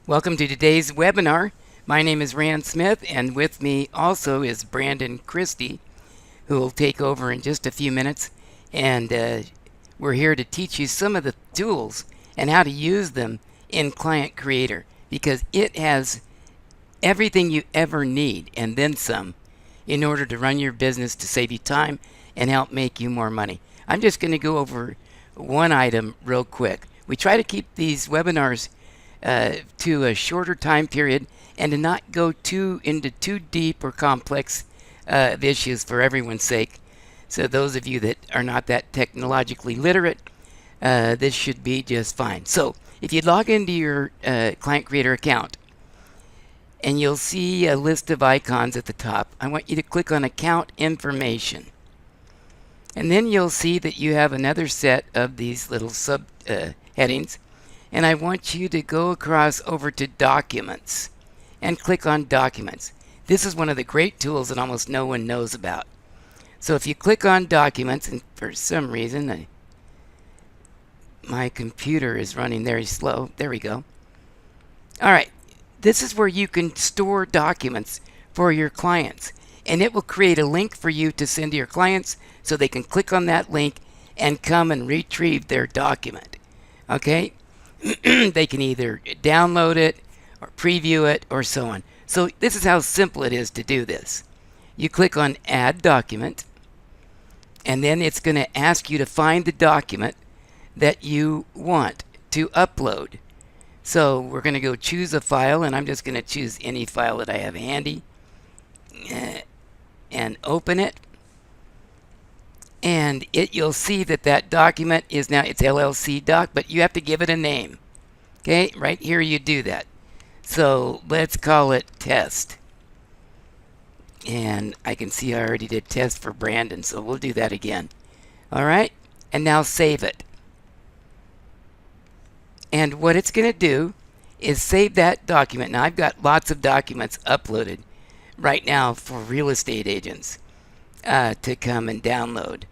Welcome to today's webinar. My name is Rand Smith, and with me also is Brandon Christie, who will take over in just a few minutes. And we're here to teach you some of the tools and how to use them in Client Creator, because it has everything you ever need and then some in order to run your business, to save you time and help make you more money. I'm just going to go over one item real quick. We try to keep these webinars to a shorter time period and to not go into too deep or complex issues for everyone's sake. So those of you that are not that technologically literate, this should be just fine. So if you log into your Client Creator account, and you'll see a list of icons at the top, I want you to click on Account Information. And then you'll see that you have another set of these little sub headings. And I want you to go across over to Documents and click on Documents. This is one of the great tools that almost no one knows about. So if you click on Documents, and for some reason my computer is running very slow. There we go. All right. This is where you can store documents for your clients. And it will create a link for you to send to your clients so they can click on that link and come and retrieve their document. Okay? They can either download it or preview it or so on. So this is how simple it is to do this. You click on Add Document, and then it's going to ask you to find the document that you want to upload. So we're going to go choose a file, and I'm just going to choose any file that I have handy and open it. And you'll see that document is now, it's LLC doc, but you have to give it a name. Okay, right here you do that. So let's call it test. And I can see I already did test for Brandon, so we'll do that again. All right, and now save it. And what it's going to do is save that document. Now I've got lots of documents uploaded right now for real estate agents to come and download.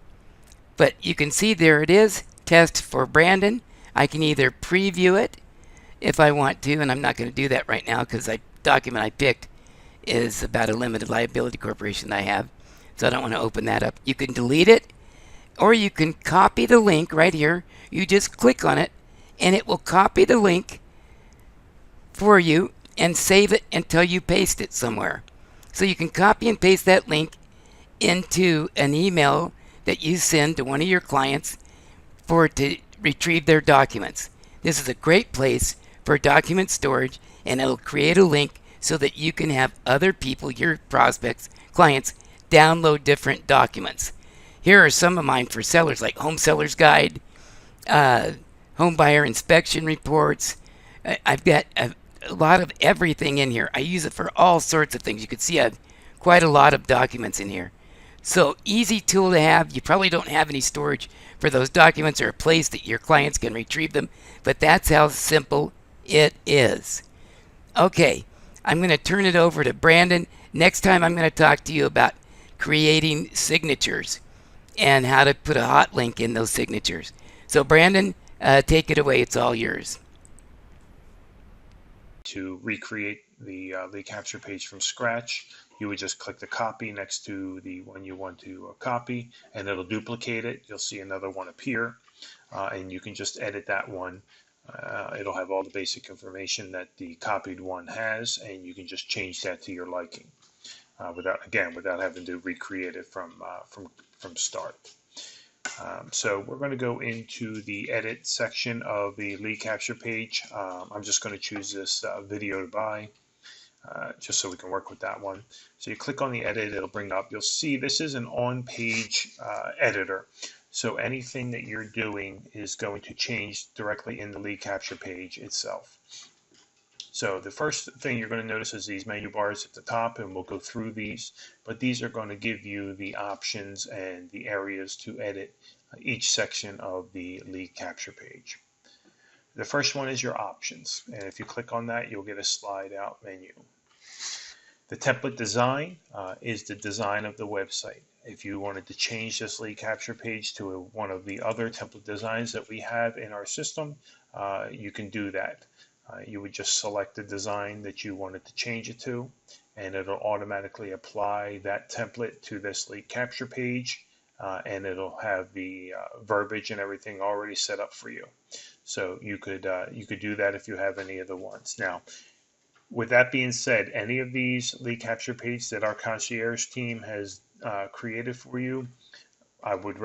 But you can see there it is, test for Brandon. I can either preview it if I want to, and I'm not going to do that right now because the document I picked is about a limited liability corporation that I have, so I don't want to open that up. You can delete it, or you can copy the link right here. You just click on it, and it will copy the link for you and save it until you paste it somewhere. So you can copy and paste that link into an email that you send to one of your clients for it to retrieve their documents. This is a great place for document storage, and it'll create a link so that you can have other people, your prospects, clients, download different documents. Here are some of mine for sellers, like Home Seller's Guide, home buyer inspection reports. I've got a lot of everything in here. I use it for all sorts of things. You can see I have quite a lot of documents in here. So easy tool to have. You probably don't have any storage for those documents or a place that your clients can retrieve them, but that's how simple it is. Okay, I'm going to turn it over to Brandon. Next time I'm going to talk to you about creating signatures and how to put a hot link in those signatures. So Brandon, take it away. It's all yours. To recreate the lead capture page from scratch, you would just click the copy next to the one you want to copy, and it'll duplicate it. You'll see another one appear, and you can just edit that one. It'll have all the basic information that the copied one has, and you can just change that to your liking without having to recreate it from start. So we're going to go into the edit section of the lead capture page. I'm just going to choose this video to buy just so we can work with that one. So you click on the edit, it'll bring up. You'll see this is an on-page editor. So anything that you're doing is going to change directly in the lead capture page itself. So the first thing you're going to notice is these menu bars at the top, and we'll go through these, but these are going to give you the options and the areas to edit each section of the lead capture page. The first one is your options, and if you click on that, you'll get a slide out menu. The template design is the design of the website. If you wanted to change this lead capture page to one of the other template designs that we have in our system, you can do that. You would just select the design that you wanted to change it to, and it'll automatically apply that template to this lead capture page, and it'll have the verbiage and everything already set up for you. So you could do that if you have any of the ones. Now, with that being said, any of these lead capture pages that our concierge team has created for you, I would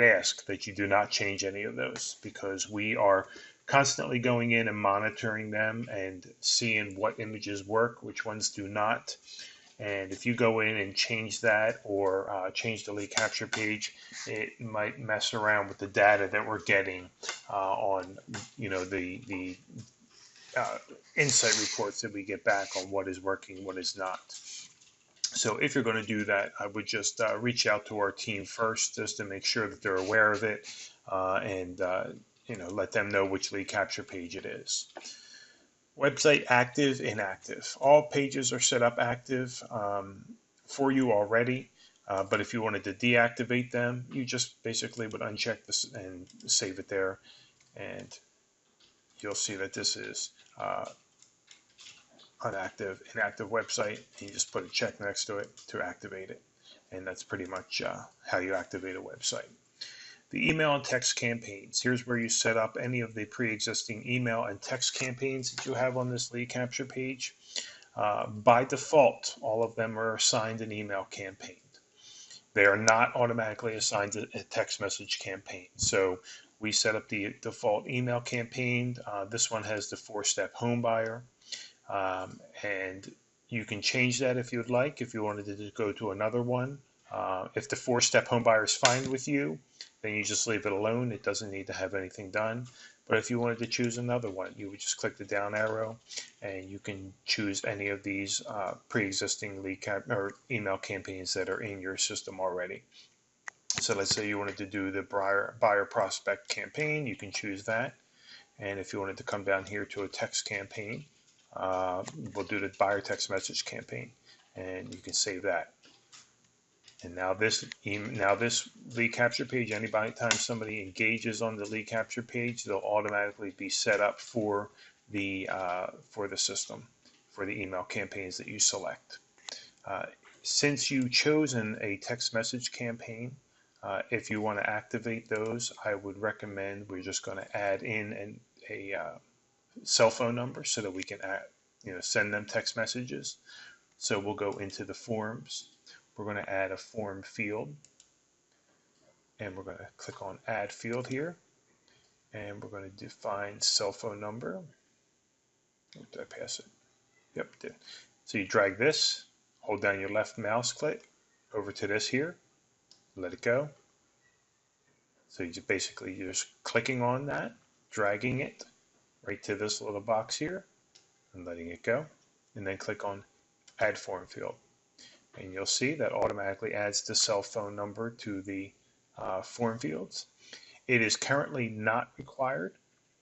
ask that you do not change any of those, because we are constantly going in and monitoring them and seeing what images work, which ones do not. And if you go in and change that, or change the lead capture page, it might mess around with the data that we're getting on, the insight reports that we get back on what is working, what is not. So if you're going to do that, I would just reach out to our team first, just to make sure that they're aware of it, and let them know which lead capture page it is. Website active, inactive. All pages are set up active for you already, but if you wanted to deactivate them, you just basically would uncheck this and save it there, and you'll see that this is inactive website. You just put a check next to it to activate it, and that's pretty much how you activate a website. The email and text campaigns. Here's where you set up any of the pre-existing email and text campaigns that you have on this lead capture page. By default, all of them are assigned an email campaign. They are not automatically assigned a text message campaign. So we set up the default email campaign. This one has the 4-step home buyer. And you can change that if you would like, if you wanted to go to another one. If the 4-step home buyer is fine with you, then you just leave it alone. It doesn't need to have anything done. But if you wanted to choose another one, you would just click the down arrow, and you can choose any of these pre-existing email campaigns that are in your system already. So let's say you wanted to do the buyer prospect campaign, you can choose that. And if you wanted to come down here to a text campaign, we'll do the buyer text message campaign, and you can save that. And now this lead capture page, anytime somebody engages on the lead capture page, they'll automatically be set up for the system, for the email campaigns that you select. Since you've chosen a text message campaign, if you want to activate those, I would recommend we're just going to add in a cell phone number so that we can send them text messages. So we'll go into the forms. We're going to add a form field, and we're going to click on add field here, and we're going to define cell phone number. Did I pass it? Yep, did. So you drag this, hold down your left mouse click over to this here, let it go. So you're just clicking on that, dragging it right to this little box here, and letting it go, and then click on add form field. And you'll see that automatically adds the cell phone number to the form fields. It is currently not required.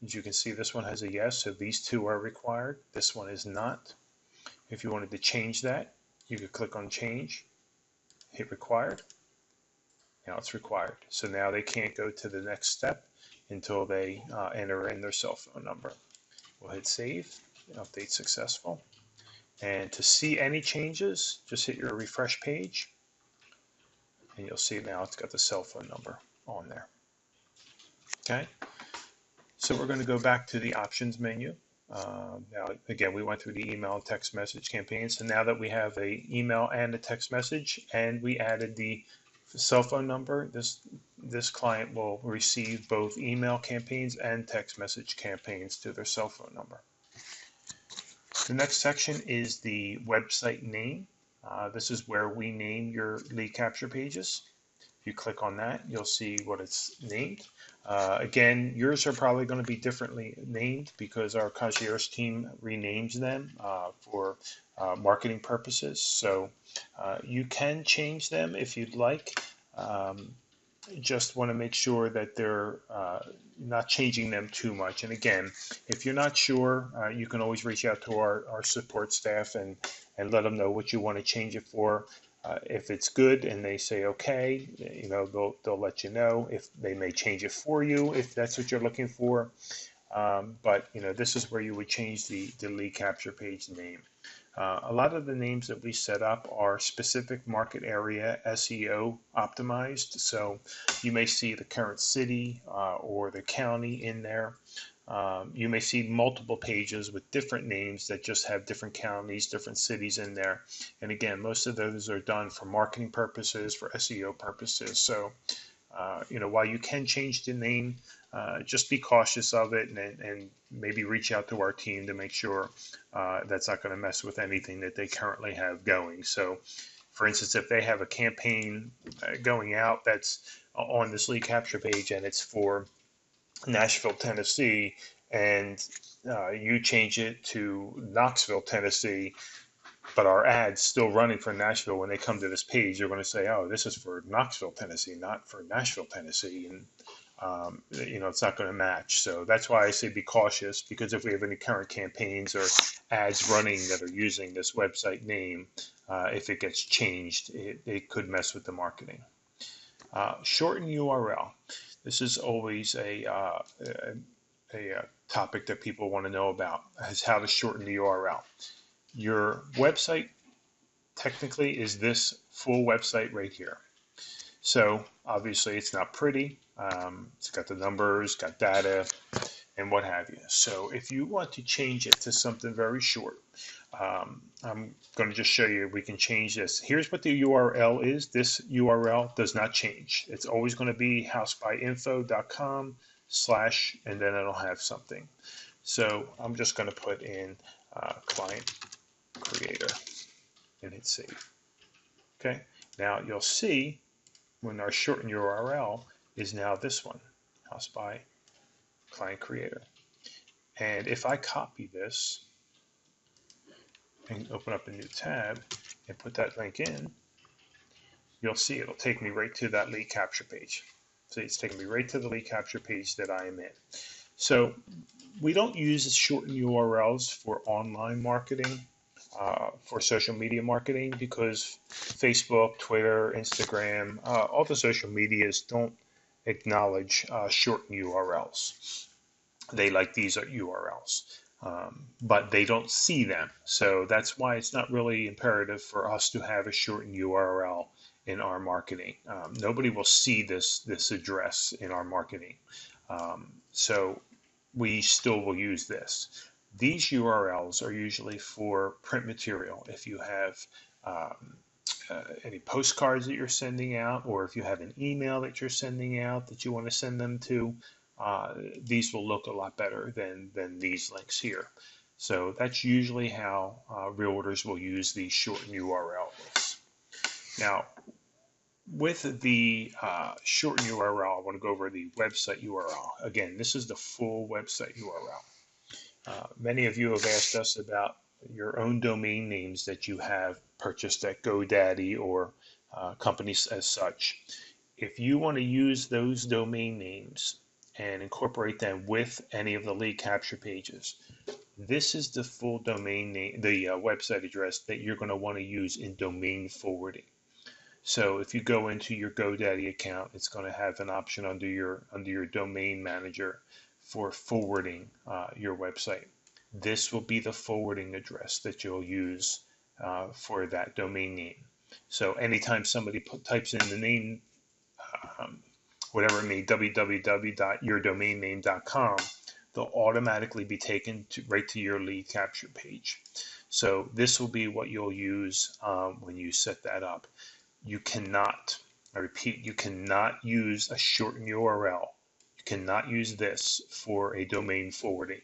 As you can see, this one has a yes, so these two are required. This one is not. If you wanted to change that, you could click on change, hit required. Now it's required. So now they can't go to the next step until they enter in their cell phone number. We'll hit save, update successful. And to see any changes, just hit your refresh page, and you'll see now it's got the cell phone number on there. Okay, so we're going to go back to the options menu. Now, again, we went through the email and text message campaign. So now that we have an email and a text message, and we added the cell phone number, this client will receive both email campaigns and text message campaigns to their cell phone number. The next section is the website name. This is where we name your lead capture pages. If you click on that, you'll see what it's named. Again, yours are probably going to be differently named because our concierge team renames them for marketing purposes. So you can change them if you'd like. Just want to make sure that they're not changing them too much. And again, if you're not sure, you can always reach out to our support staff and let them know what you want to change it for. If it's good and they say okay, they'll let you know. If they may change it for you, if that's what you're looking for. But this is where you would change the lead capture page name. A lot of the names that we set up are specific market area SEO optimized. So you may see the current city or the county in there. You may see multiple pages with different names that just have different counties, different cities in there. And again, most of those are done for marketing purposes, for SEO purposes. So while you can change the name, just be cautious of it and maybe reach out to our team to make sure that's not going to mess with anything that they currently have going. So, for instance, if they have a campaign going out that's on this lead capture page and it's for Nashville, Tennessee, and you change it to Knoxville, Tennessee, but our ad's still running for Nashville. When they come to this page, they're going to say, "Oh, this is for Knoxville, Tennessee, not for Nashville, Tennessee," and it's not going to match. So that's why I say be cautious, because if we have any current campaigns or ads running that are using this website name, if it gets changed, it could mess with the marketing. Shorten URL. This is always a topic that people want to know about, is how to shorten the URL. Your website technically is this full website right here. So obviously it's not pretty. It's got the numbers, got data, and what have you. So if you want to change it to something very short, I'm going to just show you. We can change this. Here's what the URL is. This URL does not change. It's always going to be housebuyinfo.com/ and then it'll have something. So I'm just going to put in client creator and hit save. Okay, now you'll see when our shortened URL is now this one, house by client creator. And if I copy this and open up a new tab and put that link in, you'll see it'll take me right to that lead capture page. See, it's taking me right to the lead capture page that I am in. So we don't use shortened URLs for online marketing, for social media marketing, because Facebook, Twitter, Instagram, all the social medias don't acknowledge shortened URLs. They like these URLs, but they don't see them. So that's why it's not really imperative for us to have a shortened URL in our marketing. Nobody will see this address in our marketing. So we still will use this. These URLs are usually for print material. If you have any postcards that you're sending out, or if you have an email that you're sending out that you want to send them to, these will look a lot better than these links here. So that's usually how realtors will use these shortened URLs. Now, with the shortened URL, I want to go over the website URL. Again, this is the full website URL. Many of you have asked us about your own domain names that you have purchased at GoDaddy or companies as such. If you want to use those domain names and incorporate them with any of the lead capture pages, this is the full domain name, the website address that you're going to want to use in domain forwarding. So if you go into your GoDaddy account, it's going to have an option under your domain manager for forwarding your website. This will be the forwarding address that you'll use for that domain name. So anytime somebody types in the name, whatever it may, www.yourdomainname.com, they'll automatically be taken right to your lead capture page. So this will be what you'll use when you set that up. You cannot, I repeat, you cannot use a shortened URL. You cannot use this for a domain forwarding.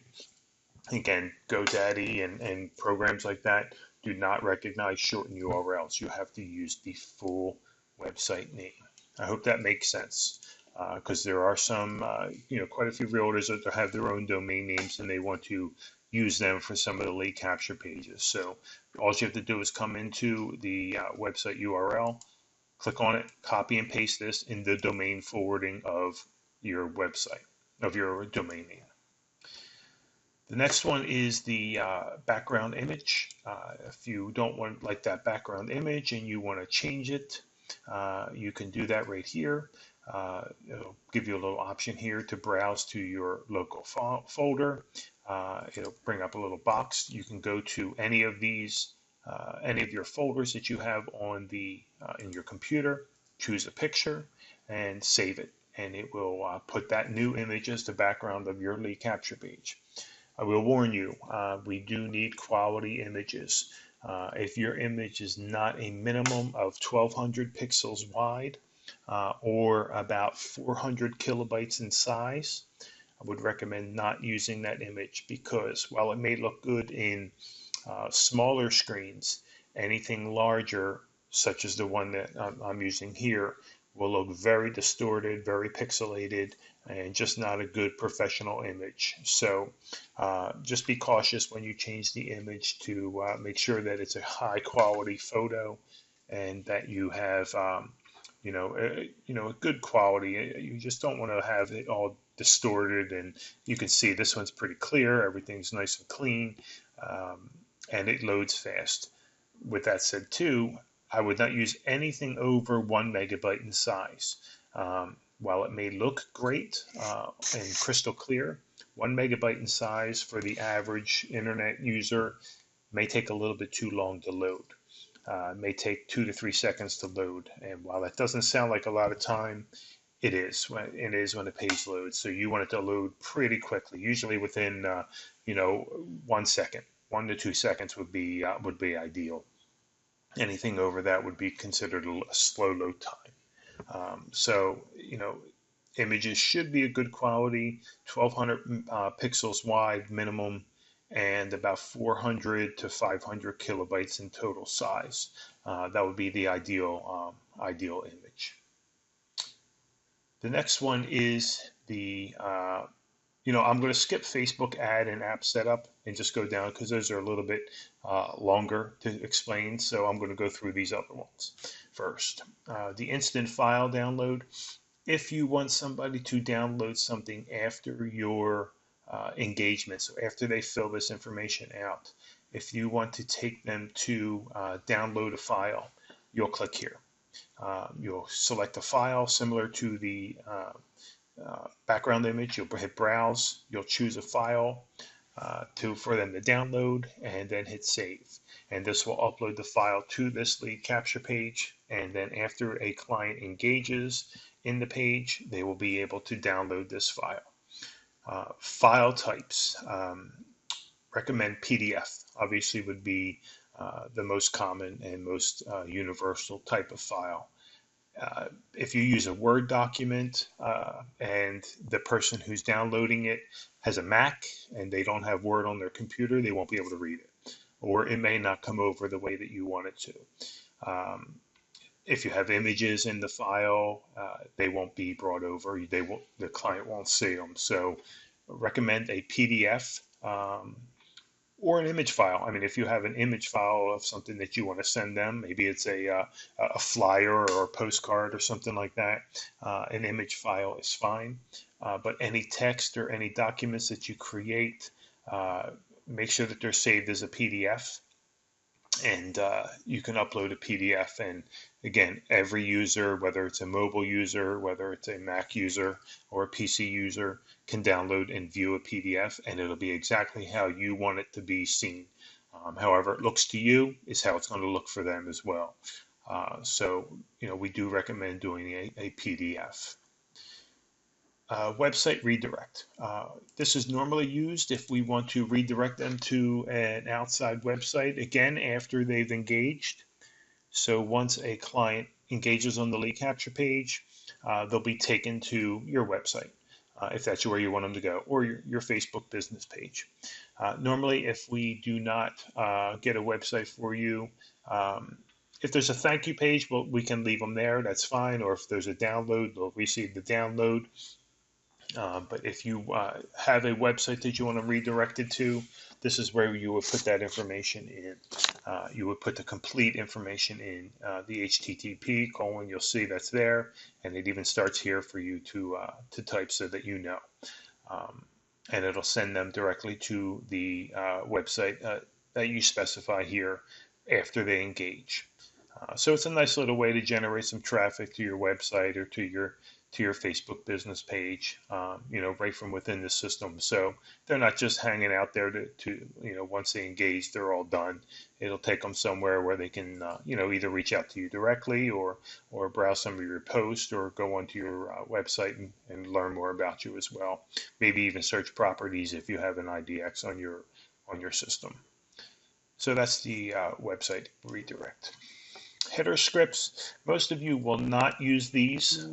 Again, GoDaddy and programs like that do not recognize shortened URLs. You have to use the full website name. I hope that makes sense, because there are some, quite a few realtors that have their own domain names and they want to use them for some of the lead capture pages. So all you have to do is come into the website URL, click on it, copy and paste this in the domain forwarding of your website, of your domain name. The next one is the background image. If you don't like that background image and you want to change it, you can do that right here. It'll give you a little option here to browse to your local folder. It'll bring up a little box. You can go to any of these, any of your folders that you have on in your computer, choose a picture, and save it. And it will put that new image as the background of your lead capture page. I will warn you, we do need quality images. If your image is not a minimum of 1200 pixels wide or about 400 kilobytes in size, I would recommend not using that image because while it may look good in smaller screens, anything larger, such as the one that I'm using here, will look very distorted, very pixelated, and just not a good professional image. So just be cautious when you change the image to make sure that it's a high quality photo and that you have a good quality. You just don't want to have it all distorted, and you can see this one's pretty clear. Everything's nice and clean, and it loads fast. With that said, too, I would not use anything over 1 megabyte in size. While it may look great and crystal clear, 1 megabyte in size for the average internet user may take a little bit too long to load. It may take 2 to 3 seconds to load, and while that doesn't sound like a lot of time, it is when the page loads. So you want it to load pretty quickly, usually within 1 second. 1 to 2 seconds would be ideal. Anything over that would be considered a slow load time. Images should be a good quality, 1200 pixels wide minimum, and about 400 to 500 kilobytes in total size. That would be the ideal image. The next one is I'm going to skip Facebook ad and app setup and just go down because those are a little bit longer to explain. So I'm going to go through these other ones first. The instant file download. If you want somebody to download something after your engagement, so after they fill this information out, if you want to take them to download a file, you'll click here. You'll select a file similar to the background image. You'll hit browse. You'll choose a file for them to download, and then hit save. And this will upload the file to this lead capture page. And then after a client engages in the page, they will be able to download this file. File types. Recommend PDF. Obviously, would be the most common and most universal type of file. If you use a Word document and the person who's downloading it has a Mac and they don't have Word on their computer, they won't be able to read it, or it may not come over the way that you want it to. If you have images in the file, they won't be brought over. The client won't see them. So recommend a PDF or an image file. I mean, if you have an image file of something that you want to send them, maybe it's a flyer or a postcard or something like that, an image file is fine. But any text or any documents that you create, make sure that they're saved as a PDF. And you can upload a PDF. And again, every user, whether it's a mobile user, whether it's a Mac user or a PC user, can download and view a PDF, and it'll be exactly how you want it to be seen. However it looks to you is how it's going to look for them as well. We do recommend doing a PDF. Website redirect. This is normally used if we want to redirect them to an outside website, again, after they've engaged. So once a client engages on the lead capture page, they'll be taken to your website, if that's where you want them to go, or your Facebook business page. Normally, if we do not get a website for you, if there's a thank you page, we can leave them there, that's fine. Or if there's a download, they'll receive the download. But if you have a website that you want to redirect it to, this is where you would put that information in. You would put the complete information in the HTTP : you'll see that's there, and it even starts here for you to type so that you know. And it'll send them directly to the website that you specify here after they engage. So it's a nice little way to generate some traffic to your website or to to your Facebook business page, right from within the system. So they're not just hanging out there once they engage, they're all done. It'll take them somewhere where they can, either reach out to you directly or browse some of your posts or go onto your website and learn more about you as well. Maybe even search properties if you have an IDX on your system. So that's the website redirect. Header scripts, most of you will not use these.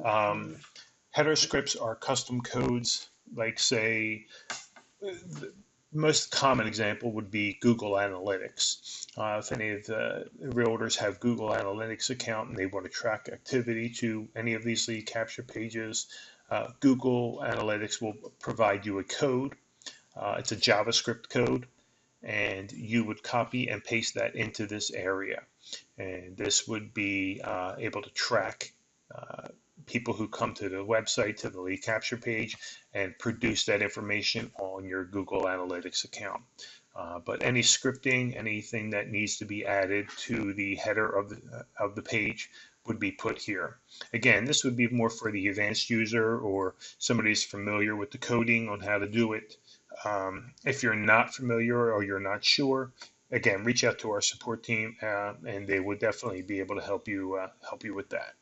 Header scripts are custom codes, like say, the most common example would be Google Analytics. If any of the realtors have Google Analytics account and they want to track activity to any of these lead capture pages, Google Analytics will provide you a code. It's a JavaScript code, and you would copy and paste that into this area. And this would be able to track people who come to the website, to the lead capture page, and produce that information on your Google Analytics account. But any scripting, anything that needs to be added to the header of the page would be put here. Again, this would be more for the advanced user or somebody who's familiar with the coding on how to do it. If you're not familiar or you're not sure, again, reach out to our support team, and they would definitely be able to help you with that.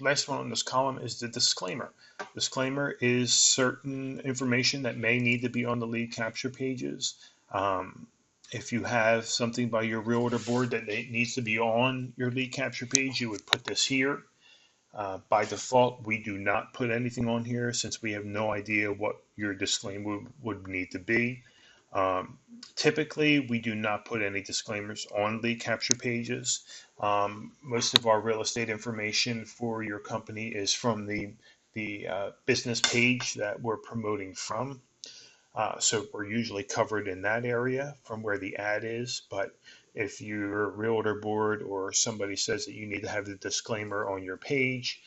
Last one on this column is the disclaimer. Disclaimer is certain information that may need to be on the lead capture pages. If you have something by your realtor board that needs to be on your lead capture page, you would put this here. By default, we do not put anything on here since we have no idea what your disclaimer would need to be. Typically, we do not put any disclaimers on lead capture pages. Most of our real estate information for your company is from the business page that we're promoting from. So we're usually covered in that area from where the ad is. But if your realtor board or somebody says that you need to have the disclaimer on your page,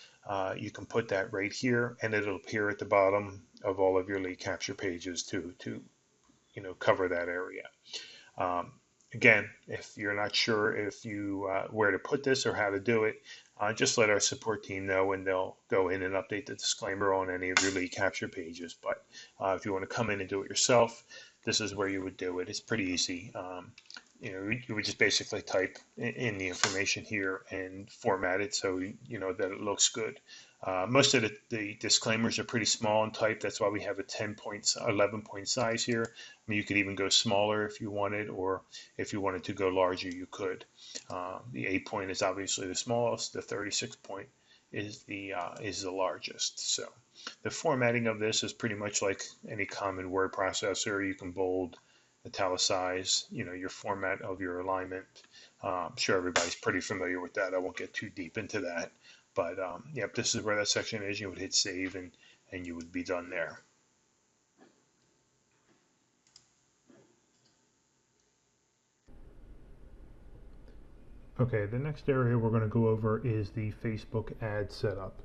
you can put that right here, and it'll appear at the bottom of all of your lead capture pages to cover that area. Again, if you're not sure if you where to put this or how to do it, just let our support team know, and they'll go in and update the disclaimer on any of your lead capture pages. But if you want to come in and do it yourself, this is where you would do it. It's pretty easy. You would just basically type in the information here and format it so that it looks good. Most of the disclaimers are pretty small in type. That's why we have a 11-point size here. I mean, you could even go smaller if you wanted, or if you wanted to go larger, you could. The 8-point is obviously the smallest. The 36-point is the largest. So the formatting of this is pretty much like any common word processor. You can bold, italicize, your format of your alignment. I'm sure everybody's pretty familiar with that. I won't get too deep into that. But yep, this is where that section is. You would hit save, and you would be done there. Okay, the next area we're going to go over is the Facebook ad setup.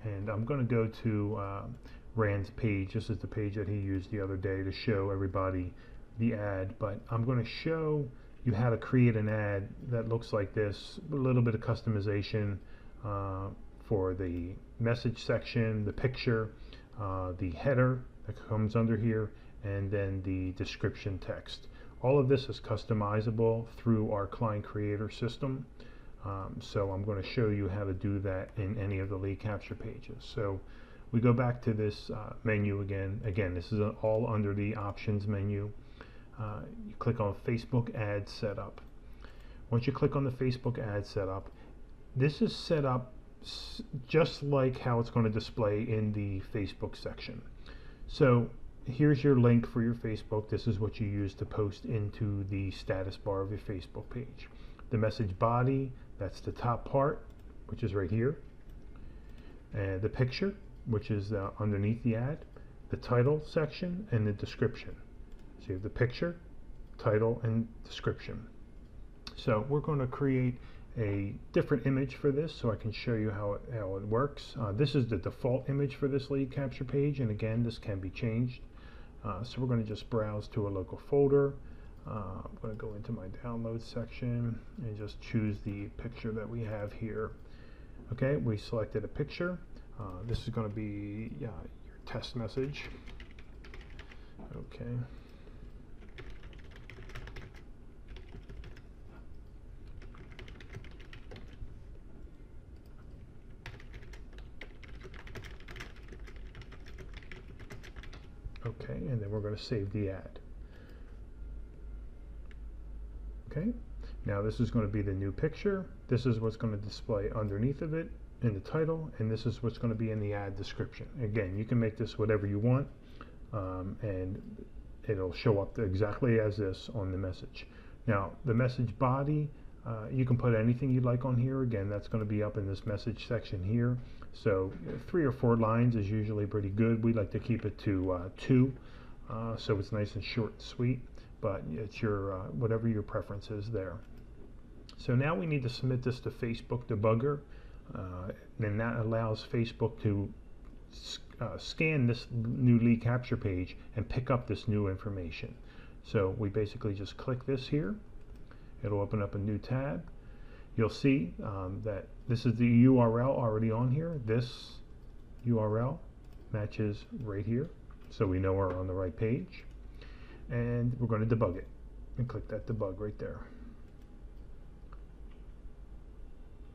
And I'm going to go to Rand's page. This is the page that he used the other day to show everybody the ad. But I'm going to show you how to create an ad that looks like this, a little bit of customization for the message section, the picture, the header that comes under here, and then the description text. All of this is customizable through our client creator system. So I'm going to show you how to do that in any of the lead capture pages. So we go back to this menu again. Again, this is all under the options menu. You click on Facebook ad setup. Once you click on the Facebook ad setup, this is set up just like how it's going to display in the Facebook section. So here's your link for your Facebook. This is what you use to post into the status bar of your Facebook page. The message body, that's the top part, which is right here. And the picture, which is underneath the ad. The title section and the description. So you have the picture, title, and description. So we're going to create a different image for this so I can show you how it works. This is the default image for this lead capture page, and again, this can be changed. So we're going to just browse to a local folder. I'm going to go into my download section and just choose the picture that we have here. Okay, we selected a picture. This is going to be your test message. Okay. Okay, and then we're going to save the ad. Okay, now this is going to be the new picture. This is what's going to display underneath of it in the title, and this is what's going to be in the ad description. Again, you can make this whatever you want, and it'll show up exactly as this on the message. Now, the message body, you can put anything you'd like on here. Again, that's going to be up in this message section here. So 3 or 4 lines is usually pretty good. We like to keep it to 2, so it's nice and short and sweet, but it's your whatever your preference is there. So now we need to submit this to Facebook Debugger, and that allows Facebook to scan this new lead capture page and pick up this new information. So we basically just click this here. It'll open up a new tab. You'll see that this is the URL already on here. This URL matches right here, so we know we're on the right page. And we're going to debug it, and click that debug right there.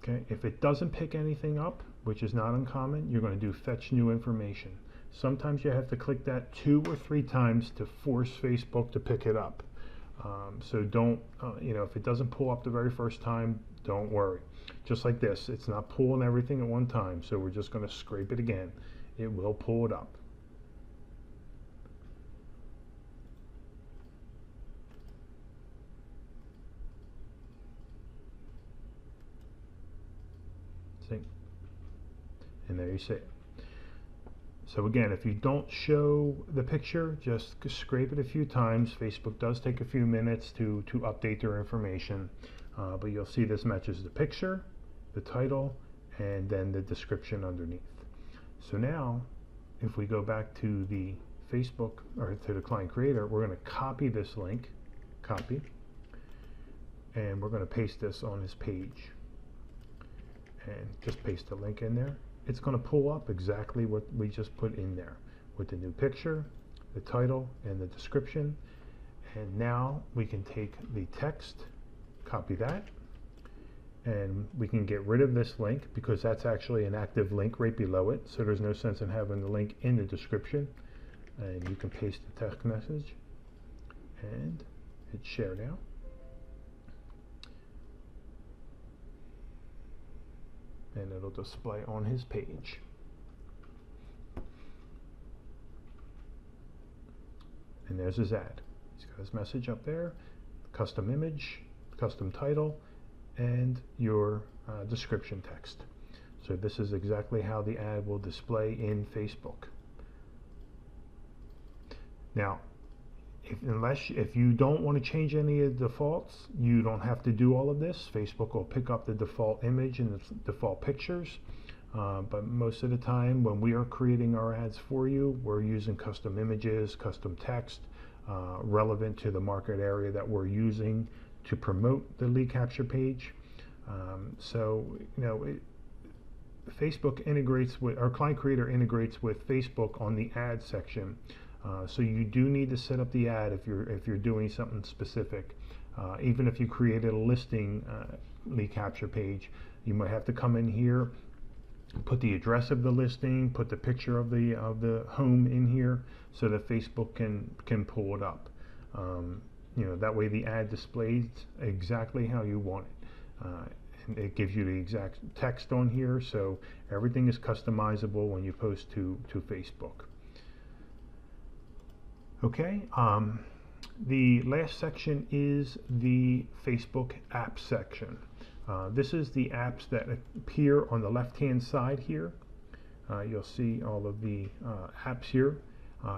Okay, if it doesn't pick anything up, which is not uncommon, you're going to do fetch new information. Sometimes you have to click that 2 or 3 times to force Facebook to pick it up. So don't, if it doesn't pull up the very first time, don't worry. Just like this, it's not pulling everything at one time, so we're just going to scrape it again. It will pull it up. See? And there you see it. So again, if you don't show the picture, just scrape it a few times. Facebook does take a few minutes to update their information, but you'll see this matches the picture, the title, and then the description underneath. So now, if we go back to the Facebook, or to the client creator, we're going to copy this link, copy, and we're going to paste this on his page. And just paste the link in there. It's going to pull up exactly what we just put in there with the new picture, the title, and the description. And now we can take the text, copy that, and we can get rid of this link because that's actually an active link right below it, so there's no sense in having the link in the description. And you can paste the text message, and hit share now. And it'll display on his page. And there's his ad. He's got his message up there, custom image, custom title, and your description text. So this is exactly how the ad will display in Facebook. Now, if you don't want to change any of the defaults, you don't have to do all of this. Facebook will pick up the default image and the default pictures, but most of the time when we are creating our ads for you, we're using custom images, custom text, relevant to the market area that we're using to promote the lead capture page. Facebook integrates with, our client creator integrates with Facebook on the ad section. So you do need to set up the ad if you're doing something specific. Even if you created a listing lead capture page, you might have to come in here, put the address of the listing, put the picture of the home in here, so that Facebook can pull it up. That way the ad displays exactly how you want it. And it gives you the exact text on here, so everything is customizable when you post to Facebook. Okay, the last section is the Facebook apps section. This is the apps that appear on the left-hand side here. You'll see all of the apps here.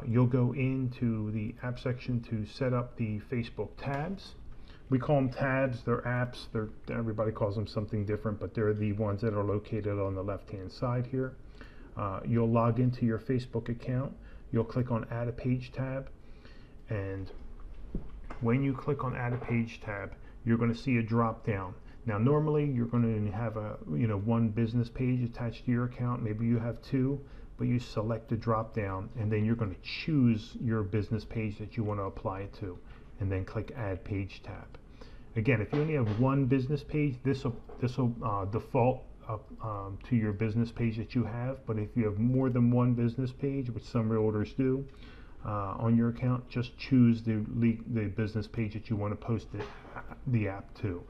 You'll go into the app section to set up the Facebook tabs. We call them tabs, they're apps, everybody calls them something different, but they're the ones that are located on the left-hand side here. You'll log into your Facebook account. You'll click on Add a Page tab, and when you click on Add a Page tab, you're going to see a drop down. Now normally you're going to have a one business page attached to your account. Maybe you have two, but you select the drop down and then you're going to choose your business page that you want to apply it to, and then click Add Page tab. Again, if you only have one business page, this will default to your business page that you have. But if you have more than one business page, which some realtors do, on your account, just choose the business page that you want to post the app to.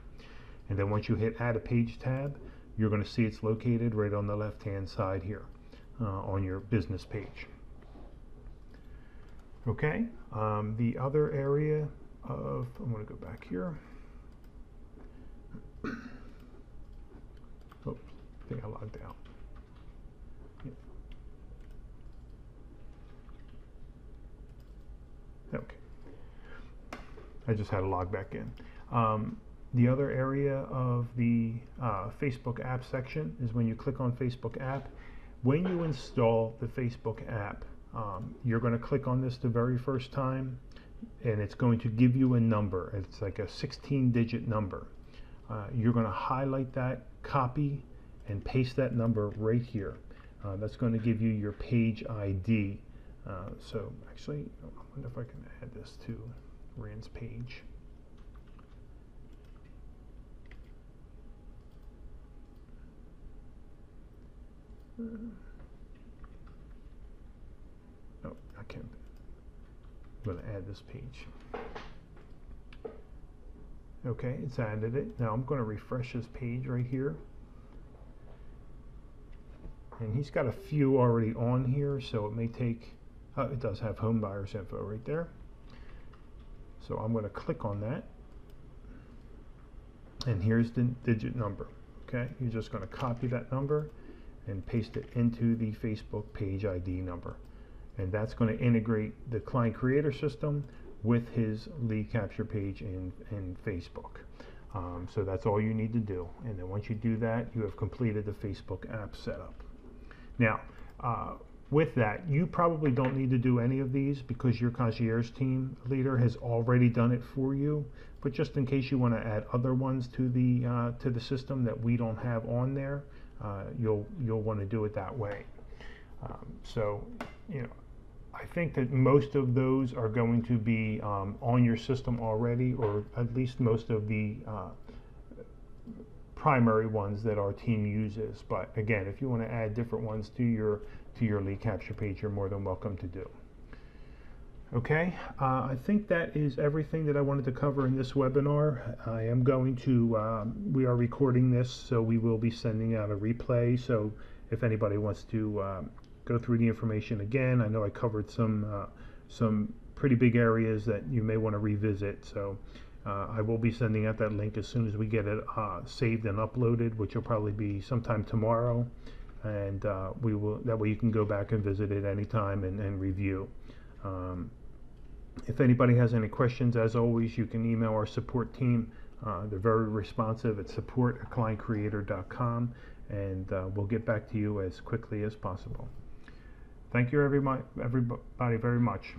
And then once you hit Add a Page tab, you're going to see it's located right on the left-hand side here on your business page. Okay, the other area of, I'm going to go back here. Oops, I think I logged out. Yep. Okay, I just had to log back in. The other area of the Facebook app section is when you click on Facebook app. When you install the Facebook app, you're going to click on this the very first time, and it's going to give you a number. It's like a 16-digit number. You're going to highlight that, copy, and paste that number right here. That's going to give you your page ID. So actually, I wonder if I can add this to Rand's page. No, I can't. I'm going to add this page. Okay, it's added it. Now I'm going to refresh his page right here. And he's got a few already on here, so it may take, it does have home buyers info right there. So I'm going to click on that. And here's the digit number. Okay, you're just going to copy that number and paste it into the Facebook page ID number. And that's going to integrate the client creator system with his lead capture page in Facebook. So that's all you need to do. And then once you do that, you have completed the Facebook app setup. Now, with that, you probably don't need to do any of these because your concierge team leader has already done it for you. But just in case you want to add other ones to the system that we don't have on there, you'll want to do it that way. So, I think that most of those are going to be on your system already, or at least most of the primary ones that our team uses. But again, if you want to add different ones to your lead capture page, you're more than welcome to do. Okay, I think that is everything that I wanted to cover in this webinar. I am going to, we are recording this, so we will be sending out a replay. So if anybody wants to go through the information again, I know I covered some pretty big areas that you may want to revisit. So I will be sending out that link as soon as we get it saved and uploaded, which will probably be sometime tomorrow. And that way you can go back and visit it anytime and review. If anybody has any questions, as always, you can email our support team. They're very responsive at support@clientcreator.com, and we'll get back to you as quickly as possible. Thank you, everybody very much.